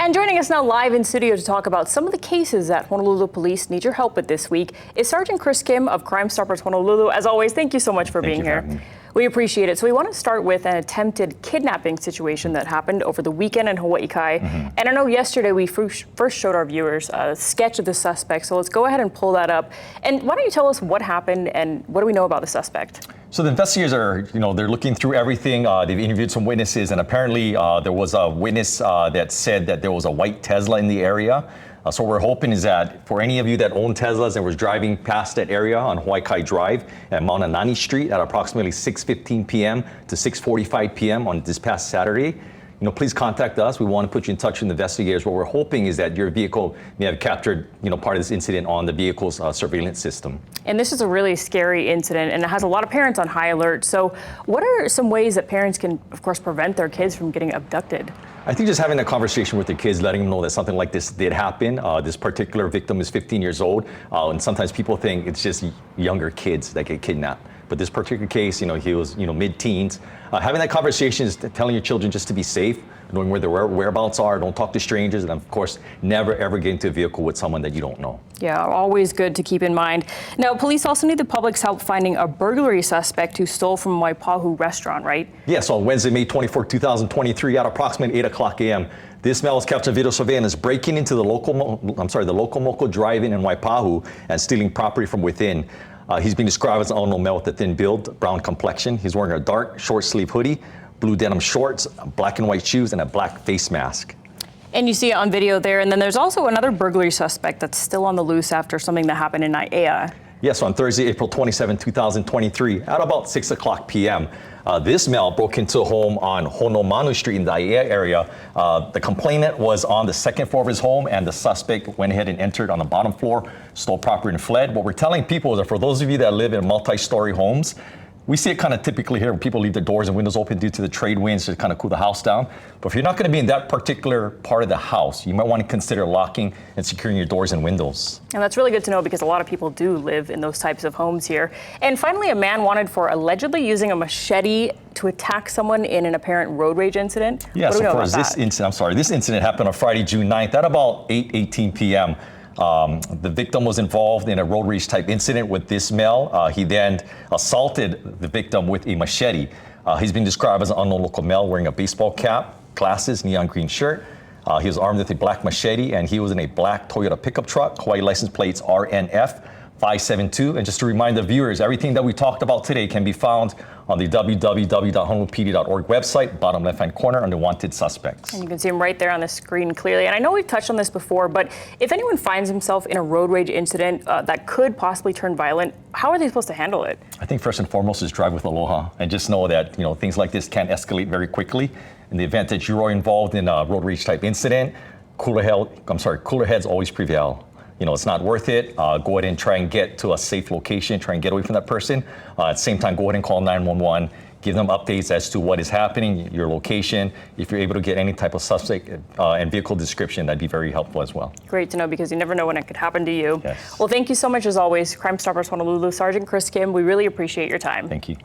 And joining us now live in studio to talk about some of the cases that Honolulu police need your help with this week is Sergeant Chris Kim of CrimeStoppers Honolulu. As always, thank you so much for being here. We appreciate it. So we want to start with an attempted kidnapping situation that happened over the weekend in Hawaii Kai. And I know yesterday we first showed our viewers a sketch of the suspect. So let's go ahead and pull that up. And why don't you tell us what happened and what do we know about the suspect? So the investigators are, they're looking through everything. They've interviewed some witnesses, and apparently there was a witness that said that there was a white Tesla in the area. So what we're hoping is that for any of you that own Teslas and was driving past that area on Hawaii Kai Drive at Maunanani Street at approximately 6:15 p.m. to 6:45 p.m. on this past Saturday, please contact us. We want to put you in touch with investigators. What we're hoping is that your vehicle may have captured, part of this incident on the vehicle's surveillance system. And this is a really scary incident, and it has a lot of parents on high alert. So what are some ways that parents can, of course, prevent their kids from getting abducted? I think just having a conversation with their kids, letting them know that something like this did happen. This particular victim is 15 years old, and sometimes people think it's just younger kids that get kidnapped. But this particular case, he was, mid-teens. Having that conversation is telling your children just to be safe, knowing where their whereabouts are, don't talk to strangers, and of course, never ever get into a vehicle with someone that you don't know. Yeah, always good to keep in mind. Now, police also need the public's help finding a burglary suspect who stole from Oahu restaurant, right? Yes, on Wednesday, May 24, 2023, at approximately 8 o'clock a.m., this male was captured on video surveillance breaking into the local Moco drive-in in Oahu and stealing property from within. He's been described as an unknown male with a thin build, brown complexion. He's wearing a dark, short-sleeve hoodie, blue denim shorts, black and white shoes, and a black face mask. And you see it on video there. And then there's also another burglary suspect that's still on the loose after something that happened in Aiea. Yes, on Thursday, April 27, 2023, at about 6 o'clock p.m., this male broke into a home on Honolulu Street in the Aiea area. The complainant was on the second floor of his home, and the suspect went ahead and entered on the bottom floor, stole property, and fled. What we're telling people is that for those of you that live in multi-story homes, we see it kind of typically here where people leave their doors and windows open due to the trade winds to kind of cool the house down. But if you're not going to be in that particular part of the house, you might want to consider locking and securing your doors and windows. And that's really good to know because a lot of people do live in those types of homes here. And finally, a man wanted for allegedly using a machete to attack someone in an apparent road rage incident. Yeah, so for this incident happened on Friday, June 9th at about 8:18 p.m. The victim was involved in a road rage type incident with this male. He then assaulted the victim with a machete. He's been described as an unknown local male wearing a baseball cap, glasses, neon green shirt. He was armed with a black machete, and he was in a black Toyota pickup truck, Hawaii license plates RNF 572. And just to remind the viewers, everything that we talked about today can be found on the www.honolulupd.org website, bottom left-hand corner under wanted suspects. And you can see them right there on the screen clearly. And I know we've touched on this before, but if anyone finds himself in a road rage incident that could possibly turn violent, how are they supposed to handle it? I think first and foremost is drive with aloha and just know that, things like this can escalate very quickly. In the event that you are involved in a road rage type incident, cooler heads always prevail. It's not worth it. Go ahead and try and get to a safe location, try and get away from that person. At the same time, go ahead and call 911. Give them updates as to what is happening, your location. If you're able to get any type of suspect and vehicle description, that'd be very helpful as well. Great to know because you never know when it could happen to you. Yes. Well, thank you so much as always, CrimeStoppers Honolulu, Sergeant Chris Kim. We really appreciate your time. Thank you.